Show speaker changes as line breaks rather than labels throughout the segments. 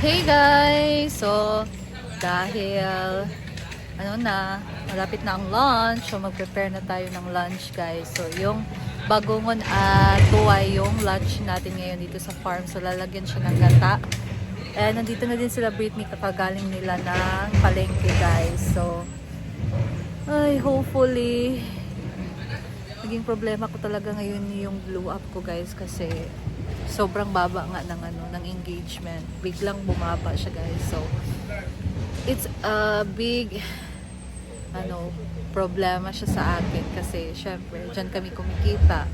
Hey guys! So, dahil malapit na ang lunch. So, mag-prepare na tayo ng lunch guys. So, yung bagongon at tuway yung lunch natin ngayon dito sa farm. So, lalagyan siya ng gata. And nandito na din sila Britney, kakagaling nila ng palengke guys. So, hopefully, naging problema ko talaga ngayon yung blow up ko guys kasi sobrang baba nga ng engagement. Biglang bumaba siya guys. So it's a big problema siya sa akin kasi syempre diyan kami kumikita.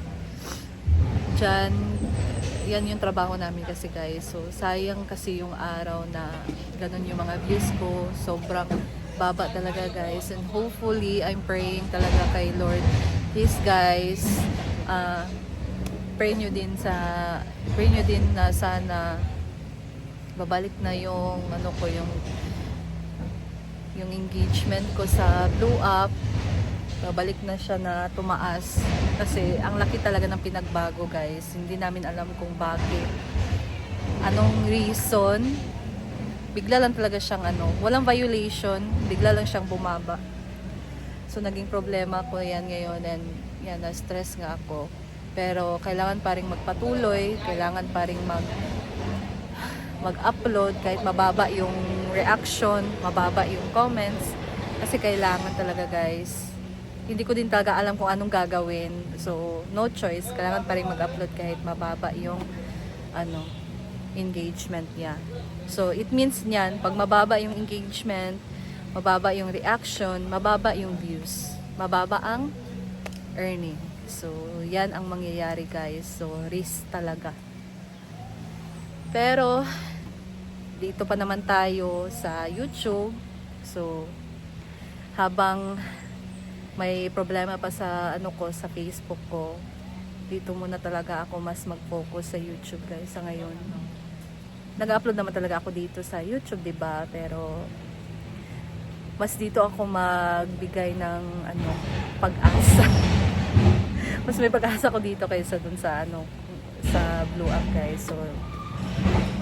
Yan yung trabaho namin kasi guys. So sayang kasi yung araw na ganun yung mga views ko. Sobrang baba talaga guys. And hopefully I'm praying talaga kay Lord. Please guys, pray nyo din na sana babalik na yung yung engagement ko sa blow up. Babalik na siya na tumaas kasi ang laki talaga ng pinagbago guys. Hindi namin alam kung bakit, anong reason. Bigla lang talaga siyang walang violation, bigla lang siyang bumaba. So naging problema ko yan ngayon and yan, na-stress nga ako. Pero kailangan pa rin magpatuloy, kailangan pa rin mag-upload kahit mababa yung reaction, mababa yung comments. Kasi kailangan talaga guys. Hindi ko din talaga alam kung anong gagawin. So no choice, kailangan pa rin mag-upload kahit mababa yung engagement niya. So it means niyan, pag mababa yung engagement, mababa yung reaction, mababa yung views, mababa ang earning. So, yan ang mangyayari guys. So, risk talaga. Pero, dito pa naman tayo sa YouTube. So, habang may problema pa sa sa Facebook ko, dito muna talaga ako mas mag-focus sa YouTube guys sa ngayon. Nag-upload naman talaga ako dito sa YouTube, 'di ba? Pero mas dito ako magbigay ng pag-asa. Mas may pag-asa ko dito kaysa dun sa sa blow up guys. So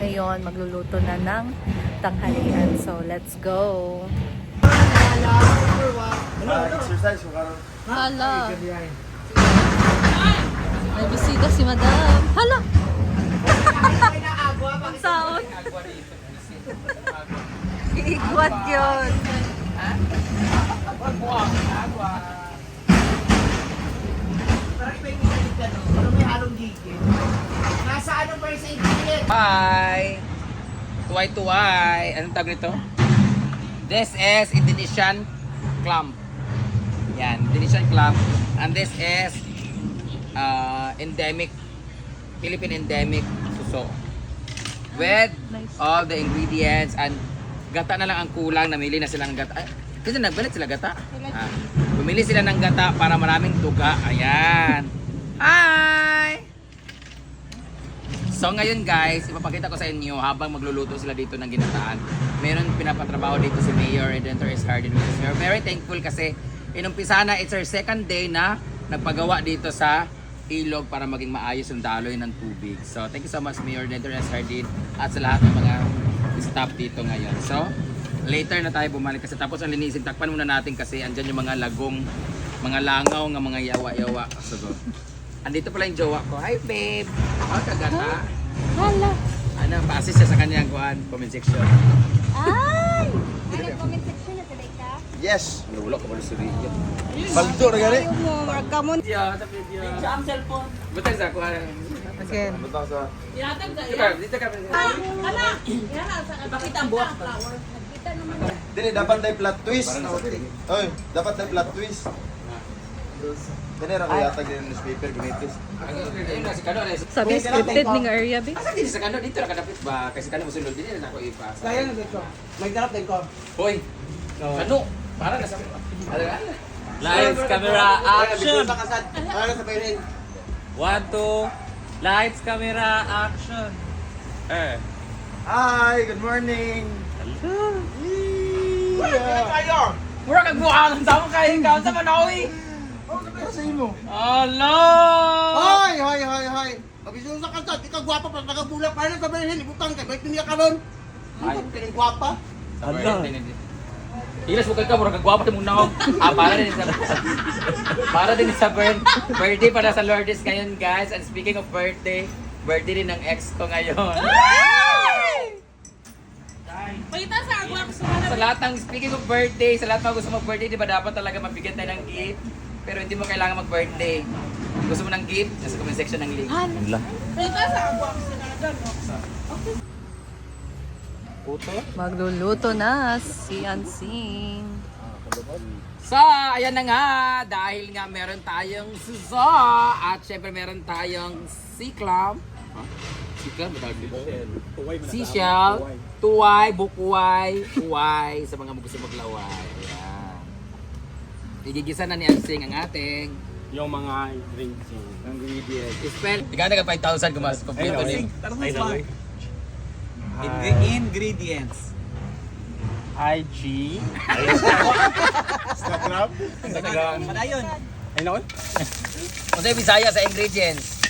ngayon magluluto na ng tanghalian. So let's go.
Exercise ko karon.
Hala. May bisita si Madam. Hala. Ang sound. Iigwat yun.
Hi! Tuway-tuway. Anong tawag nito? This is Indonesian clam. Yan, Indonesian clam. And this is endemic, Philippine endemic suso. With all the ingredients and gata na lang ang kulang. Namili na silang gata. Kasi nagbalit sila gata. Bumili sila ng gata para maraming tuga. Ayan. Hi! So ngayon guys, ipapakita ko sa inyo habang magluluto sila dito ng ginataan. Meron pinapatrabaho dito si Mayor Redentor Escardin. We're very thankful kasi inumpisa na, it's our second day na nagpagawa dito sa ilog para maging maayos yung daloy ng tubig. So thank you so much Mayor Redentor Escardin at sa lahat ng mga staff dito ngayon. So later na tayo bumalik kasi tapos ang linisin. Takpan muna natin kasi andyan yung mga lagong, mga langaw ng mga yawa-yawa. So go. Andito pala yung jowa ko. Hi babe! Oh, kagata.
Hala.
Pa-assist siya sa kanyang comment section.
Ay!
Comment section na today ka?
Yes.
Wala ko pala si Ricky.
Baldo na gani.
Magkamon.
Sa video. Sa cellphone. Butang sa ako.
Again.
Butang sa.
Dito ka.
Bakit ang buwak ba?
Dili dapat tay plot twist. Oy, dapat tay plot twist. Dili ra ko yata din newspaper gunitis.
Ayun na si Kano.
Sabi scripted ning area ba?
Asa dito sa Kano dito ra kadapit ba kasi Kano musulod din na ako ipasa.
Kaya na dito. May darap din ko.
Hoy. Kano. Para na sa. Ala.
Lights, camera, action!
Ano sa pairin?
1, 2, lights, camera, action!
Hi, good morning.
Kayo!
Mura kag buangan sa mo kay ikaw sa Manawi!
Ano sa imo?
Hello!
Hoy! Pabisuon sa kalsat, ikaw gwapa pa nagabulag pa na sa pairin, ibutang kay bait niya karon.
Ay,
Tingin guwapa.
sa birthday ni Ilas mo ka murag kagwapa mo na. Para din sa birthday para sa Lourdes ngayon, guys. And speaking of birthday din ng ex ko ngayon.
Pagkita sa agwa ko
Sa lahat ng speaking of birthday, sa lahat ng gusto mag-birthday, di ba dapat talaga mabigyan tayo ng gift? Pero hindi mo kailangan mag-birthday. Kung gusto mo ng gift, nasa comment section ng link.
Pagkita sa agwa ko
Magluluto na si Ansing.
So, ayan na nga. Dahil nga meron tayong suso at syempre meron tayong siklam. Siklam? Seashell, tuway, bukway, uway sa mga gusto maglaway. Ayan. Igigisa na ni Ansing ang ating
Yung mga ingredients.
spell. Tigana ka 5,000 kumas. Kompleto din.
Ingredients.
IG. Instagram.
Padayon.
Ay naon?
Kung sa'yo Bisaya sa ingredients.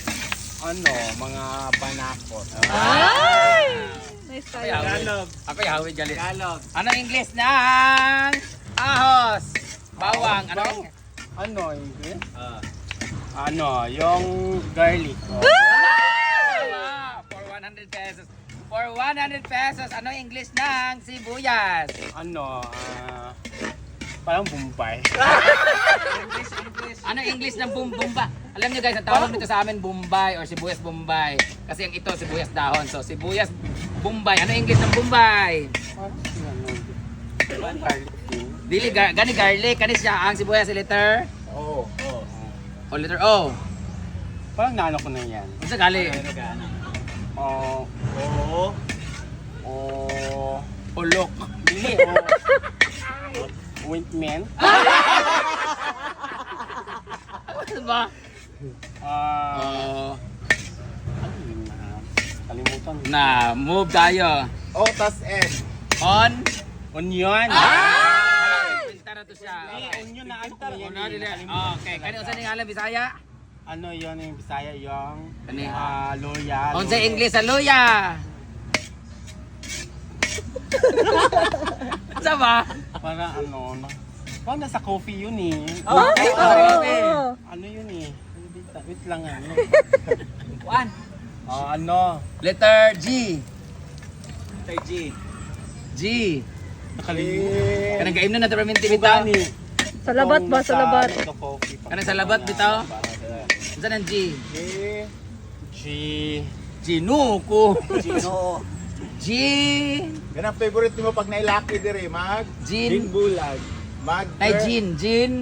Ano, mga banakot.
Nice
Ako
tayo.
yawid. Ako yawid galit.
Tagalog.
Ano English ng ahos? Bawang. Ano?
Ano, English? Ano, yung garlic. Oh.
For 100 pesos. For 100 pesos, ano English ng sibuyas?
Ano, parang Bombay.
Ano English ng bumba? Alam niyo guys, ang tawag nito sa amin Bombay or sibuyas Bombay. Kasi ang ito sibuyas dahon. So sibuyas Bombay. Ano English ng Bombay?
Parang garlic din.
Dili gani garlic, kani siya ang sibuyas sa letter
Oo.
o letter O.
Parang naano ko na yan.
Unsa gali?
Oh,
Ulok.
Dili, ointment.
Ano ba?
Ano yun na? Kalimutan.
Na, move tayo.
Otas N.
On.
Onion.
Pintara to siya.
Onion na anta.
Ano dili? Okay, kani unsa ning alam Bisaya?
Ano yun yung Bisaya yung
Kani?
loya.
Unsa English sa luya? Unsa ba?
Para ano, parang nasa coffee yun eh.
Okay,
Ano yun eh? Wait lang ano.
One.
Ano?
Letter G.
G.
G.
Nakalimutan.
Kanang gaim na permanente bitaw.
Sa labat ba? Sa labat?
Kanang sa labat bitaw. Unsa nang G?
G.
Ginuko.
Gino.
G.
Yan ang favorite mo pag nailaki diri,
Gin.
Bulag.
Ay, gin. Gin.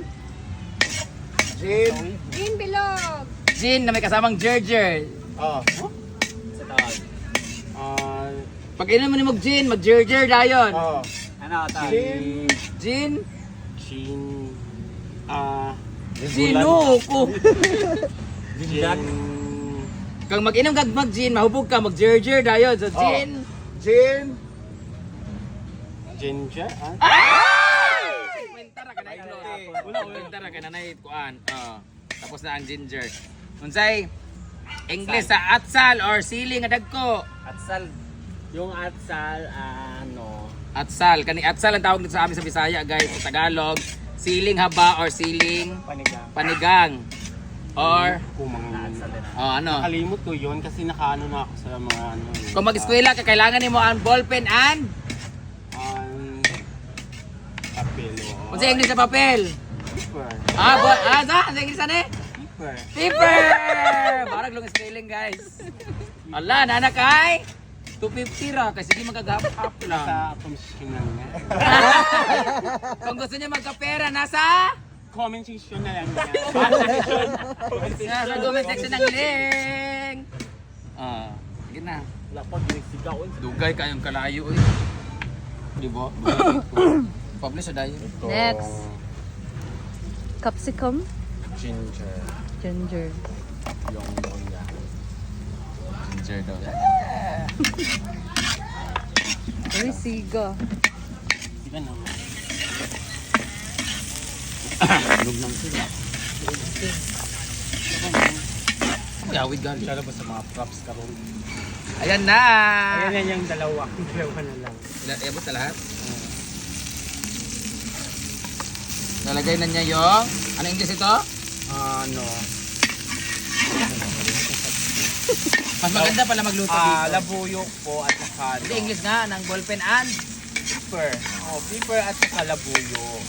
Gin.
In bilog.
Gin na may kasamang gerger.
Oh.
Sa tawag.
Pag inom mo ni mag gin, mag gerger dayon.
Oh.
Ano tawag?
Gin.
Gin.
Gin.
Ginuko.
Gin.
Kang mag-inom kag mag gin, mahubog ka mag gerger dayon. So gin.
Gin.
Ginger.
Kwenta ra ka na kwenta ra ka na kuan. Tapos na ang ginger. Unsay English sa atsal or sili nga dagko?
Atsal.
Yung atsal, ano,
Atsal. Kani atsal ang tawag dito sa amin sa Bisaya, guys. Sa Tagalog, siling haba or siling
panigang.
panigang. Or ano?
Nakalimot ko yun kasi nakaano na ako sa mga ano.
Kung mag-eskwela ka, kailangan nimo ang ballpen and
Papel.
unsay English sa papel?
Paper.
Sa English ano eh?
Paper.
Paper! Barag long spelling, guys. Ala, nana kay 250 ra kasi di magagap-up lang.
Sa komisyonan niya.
Kung gusto niya magkapera, nasa
Comment section na lang yan.
nasa comment section ng link. Sige na.
Wala pa, ginigsigaw.
Dugay kayong kalayo eh. Di ba? Publish na dayon.
Next. Capsicum.
Ginger.
Ginger.
Yung loya.
Ginger daw.
Uy, siga.
Sige na.
Lug nang sila. Ako yawid gali.
Masyado ba sa mga props karon?
Ayan na!
Ayan yan yung dalawa. Dalawa na lang.
Iabot na lahat? Lalagay na niya yung... Ano English ito?
Ano?
Mas maganda pala magluto dito.
Labuyok po at saka
Hindi, English nga, ng ballpen and...
pepper. Oh, pepper at saka labuyok.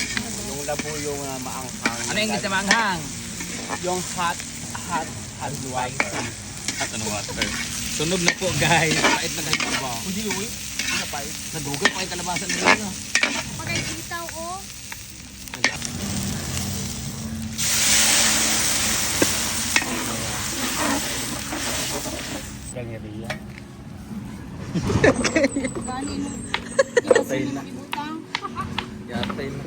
Yung labuyok na maanghang.
Ano English na maanghang?
Yung hot water.
At ano water? Tunog na po guys. Pait na guys ba?
Hindi, uy. Ano pa eh?
Nadugay pa yung kalabasan nila.
Pagay sitaw, oh.
Ganyan rin yan.
Ganin mo.
Yatay na.
Ibutang.
Yatay na.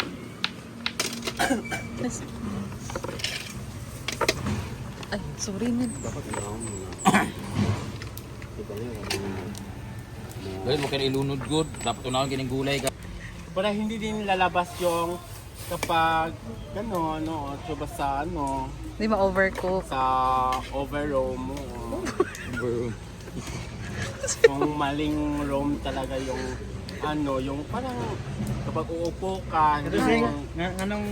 Ay, sorry Ned.
Dahil mo kaya ilunod good. Dapat unahon kining gulay ka.
Para hindi din lalabas yung kapag gano'n, no, diba sa ano,
Hindi ma-overcook.
sa overroam mo. Kung maling roam talaga yung ano, yung parang kapag uupo ka, hindi mo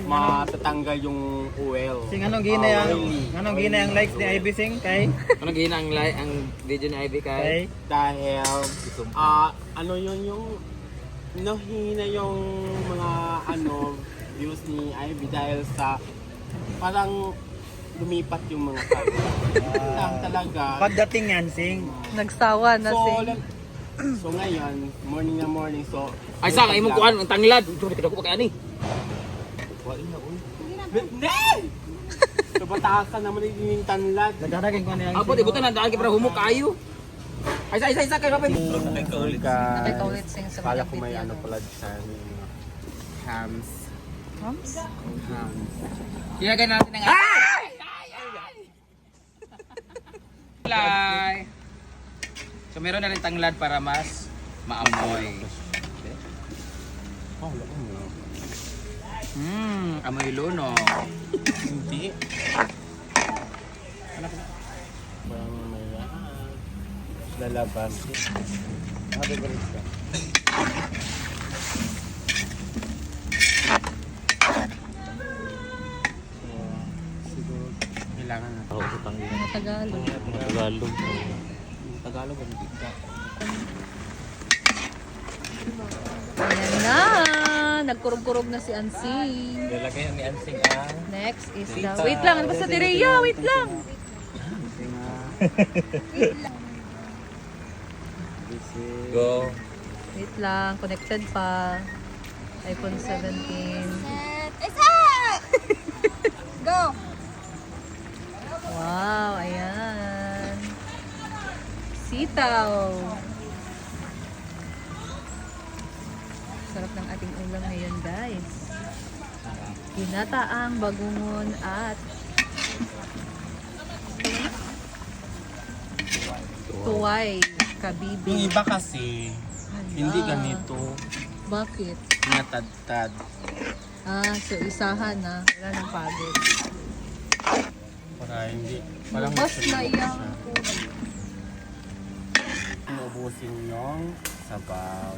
matatanggal yung oil.
Sing anong gina ang likes ni Ivy Sing kay?
Ano gina ang video ni Ivy kay?
Dahil ano yun yung hina yung mga ano views ni Ivy dahil sa parang lumipat yung mga lang talaga.
Pagdating yan, Sing.
Nagsawa na si...
So ngayon, morning na morning, so...
Ay sa imong kuan ang tanglad. Dito ko pa kay ani.
Bitnay! So batasan naman yung tanlad.
Nagdadagin ko niya.
Apo di buto na daan kay para humok kayo. Ay sa kay kapay.
Nakikaulit sing sa
Kala
mga
ko may
video.
ano pala dyan. Hams.
Hams?
Ilagay natin ng Ay! So meron na rin tanglad para mas maamoy. Amoy luno.
Hindi. Parang may lalabas. Siguro kailangan na.
Mga Tagalog.
Tagalog ang bigka.
Ayan na! Nagkurog-kurog na si Ansing.
Lalagay ni Ansing ang
Next is the... Wait lang! Ano ba sa Tireya? Wait lang!
go.
Wait lang. Connected pa. iPhone 17.
Isa! Go!
Wow! Ayan. Sitaw. Sarap ng ating ulam ngayon, guys. Ginataang bagungon at tuway,
Yung
kabibi.
iba kasi, hindi ganito.
Bakit?
Natadtad.
So isahan na. Wala nang pagod.
Para hindi. Parang
Mas
masunod
layang
siya.
po.
Inuubusin yung sabaw.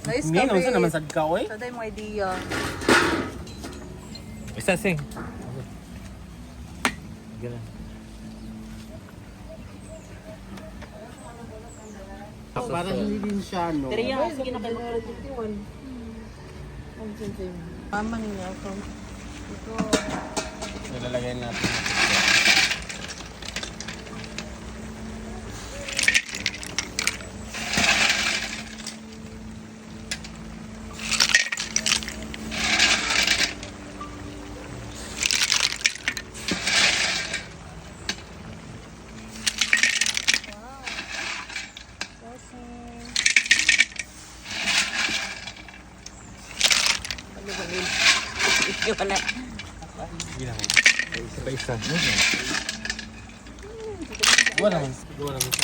Nice
Hindi,
ka,
naman naman sad ka, oy.
Sada yung idea.
Isa, Sing. Ganun.
Para hindi din siya, no?
Mamang niya ako.
Nilalagay natin. Ilang. Isa. Wala naman. Wala naman.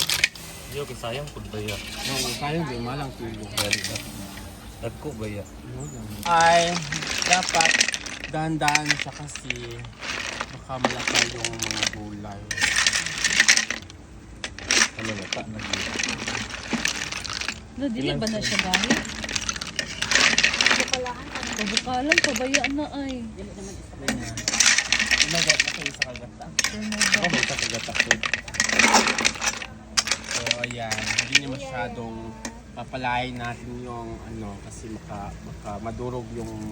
Yo, kisayang pud ba ya?
No, kaya di malang tulo.
Dagko ba ya?
Ay, dapat dahan-dahan siya kasi baka malaki yung mga gulay.
No, dili ba na siya dahil? Pabukalan, pabayaan na ay.
So ayan, hindi niya masyadong papalain natin yung ano kasi maka madurog yung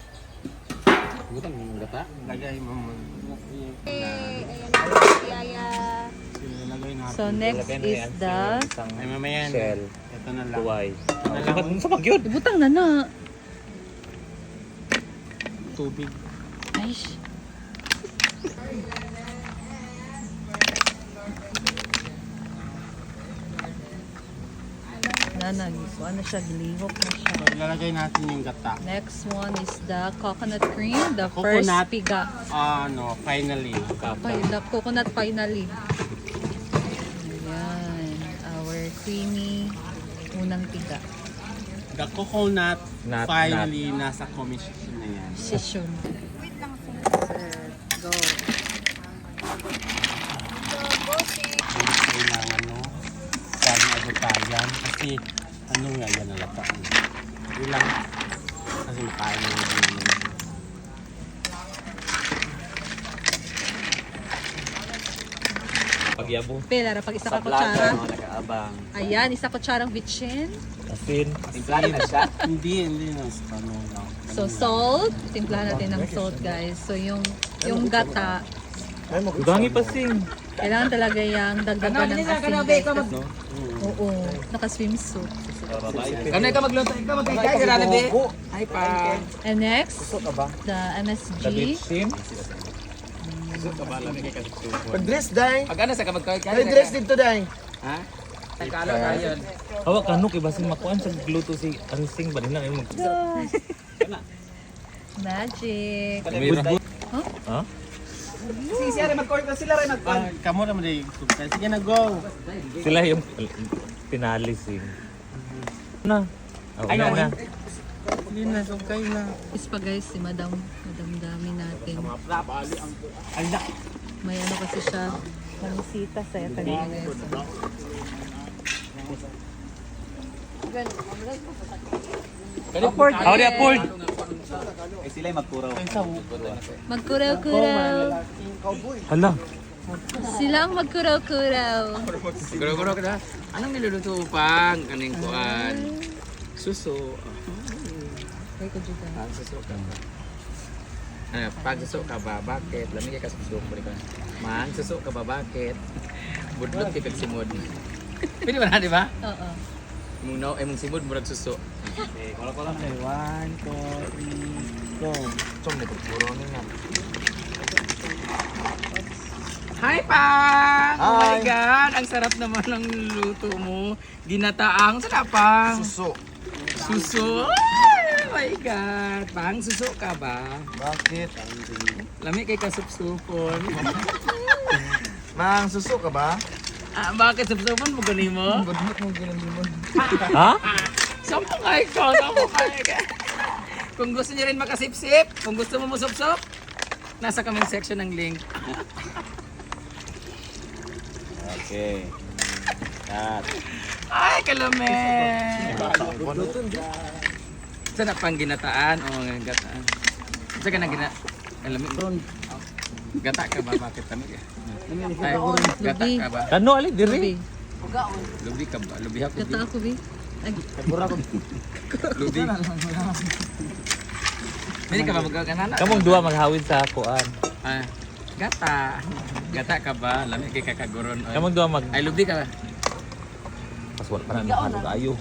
Butang yung gata.
lagay mo.
Yaya.
Lagay natin.
So next is the
Ay mamaya na. Ito na lang. Ito na lang.
Sa pagyod.
ibutang na na.
Tubig.
Ay. Ano siya, gilihok na siya.
So ilalagay natin yung gata.
Next one is the coconut cream, the
Coconut.
first piga.
Finally.
Okay, the coconut finally. Ayan, our creamy unang piga.
The coconut
Nut,
finally nasa commission na yan.
Session.
Wait lang, sir.
Go.
Kailangan no, dahil agutayan kasi ano nga yan nalata. Ilang kasi makain mo yun.
Pagyabo.
Pela, pag isa ka kutsara.
Nakaabang.
Ayan, isa kutsarang bitchin.
Asin.
Timplahan na siya.
Hindi na sa ano lang.
So salt, timplahan natin ng salt guys. So yung gata,
Ugangi pa sing.
kailangan talaga yung dagdagan ng asin guys. Kasi, oo, naka-swimsuit.
Ano ikaw magluto? Ikaw magkikay ka natin, be? Ay pa.
And next, the MSG.
Sim.
Pag-dress, day.
Pag ano sa ka magkikay?
Ay, dress dito, day.
Ha? Nagkalo tayo.
Hawak kanu kay basin makuan sa gluto si Arising ba nila ay mag.
Magic.
Ha?
Kamu naman day. Sige na go.
Sila yung pinalis na. Oh, na.
Hindi na, okay na.
Ispa guys, si Madam Dami natin. May ano kasi siya, manisita sa kanina guys.
How di apord?
Magkuraw-kuraw.
Hala.
Silang magkuraw-kuraw.
Guro-guro ka na. Anong niluluto pang kaning kuan? Suso.
Ay, ko juga.
Pag suso ka ba? Pag suso ka ba? Bakit? Lamig ka sa suso ko rin ka. Man, suso ka ba? Bakit? Budlot tipid simod. Pwede ba na, di ba?
Oo.
Muna, mong simod, murag suso.
Okay, kola-kola tayo. 1, 2, 3, go.
Chom, may pagpuro na.
Hi, Pang! Oh my
Hi!
God! Ang sarap naman ng luto mo. Ginataang, sarap, Pang?
Suso.
Suso! Ay, oh my God! Pang, suso ka ba?
Bakit?
Lami kay kasupsupon.
Mang, suso ka ba?
Bakit supsupon mo ganin mo?
Budmot mo ginamimon.
Ha?
Sampo ka ikaw, sampo ka ikaw. Kung gusto niyo rin makasipsip, kung gusto mo musupsup, nasa comment section ng link.
Okay. Cut.
Ay, kalame! Saan na pang ginataan? O, gataan. Saan ka na alam mo? Gata ka ba? Bakit kami? Ay, gata ka ba?
Kano ali diri?
Lubi.
Lubi ka ba? Lubi ako.
Gata ako, Bi. Ay,
Lubi. Pwede ka ba magkakanana?
Kamong duha maghawid sa kuan.
Ah, gata. Gata ka ba? Lami kay kakaguron. Oy.
Kamong duha mag
Ay, lubi ka ba?
paswat pa na nakalog ayo.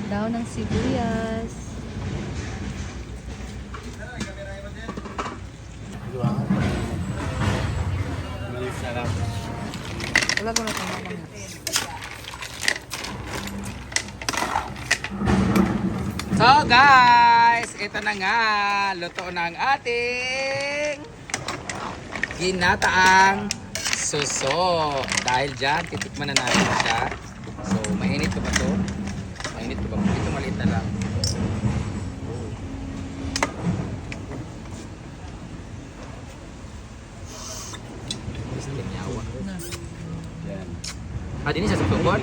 daon ng sibuyas.
Sarap.
Wala ko na ito.
So guys, ito na nga. Luto na ang ating ginataang suso. Dahil dyan, titikman na natin siya. So, mainit ko ba ito? Mainit ko ba? Ito maliit na lang. Kinyawa. Ah, din siya sa tukod?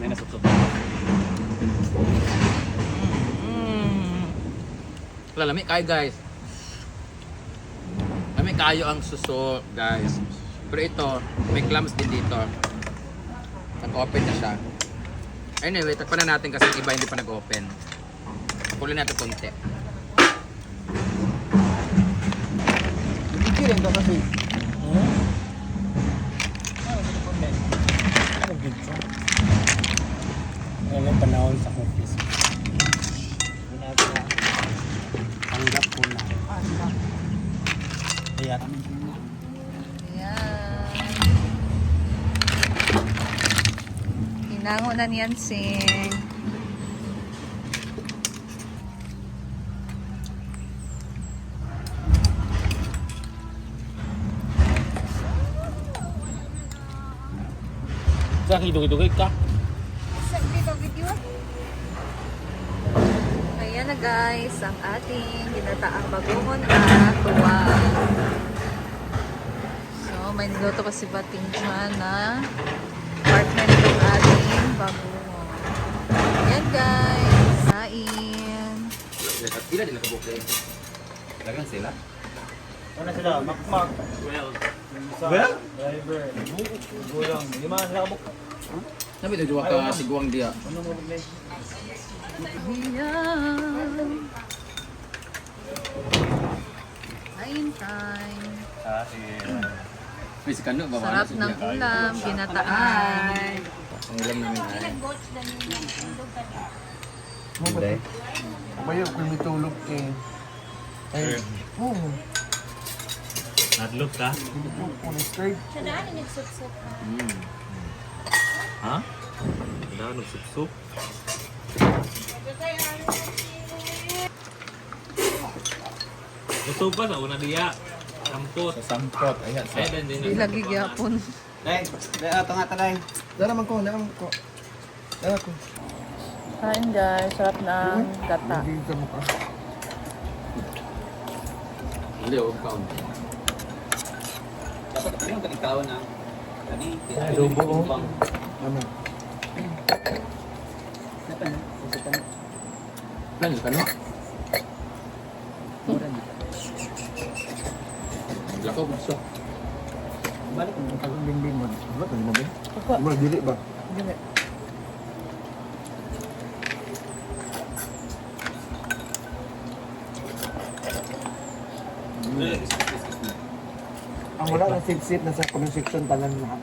May nasupsop.
Lalami kayo guys. Lami kayo ang suso guys. Pero ito, may clams din dito. Nag-open na siya. Anyway, takpan na natin kasi yung iba hindi pa nag-open. Pulin natin konti.
Kikirin ka kasi.
Ngayon panahon sa office. Tanggap ko na. Kaya
Ayan. Hinango na niyan sing.
sa hidugay ka.
Sa dito video.
Ayan na guys, ang ating ginataang bagoong at tuwang. So, may niluto pa si Bating dyan na partner ng ating bagoong. Ayan guys, sain.
Ila din nakabukay. Dagan sila.
Ano sila? Makmak.
Well?
Driver. Gulang. Lima sila kabuk.
Sabi ito duwa ka siguang dia.
Ano mo bigay?
Ayan. Kain time.
May si Kano ba?
Sarap ng ulam, ginataan.
Ang ulam namin ay.
Nag-watch na nila. Indog ka na.
Hindi.
Bayo kung may tulog eh. Ay, oo.
Nadlog ka?
Kung straight.
Siya daan yung nagsup-sup.
Ha? Wala ka nagsup-sup? Gusto pa sa una diya. Sampot.
Sa sampot. Ayan.
Ay, din
Di lagi gyapon.
Dai, ato nga talay.
Dara man ko. Dara ko.
Kain guys, sarap ng gata.
Hindi ka mukha.
Hindi o count.
Dapat ano yung ikaw na? Kani,
Adobo ko. Ano?
Plan ka no? Lakaw gusto.
Balik mo kang bimbing mo. Ba tadi mo ba? Mo dili ba?
Dili.
Ang wala na sit-sit na sa comment section tanan lahat.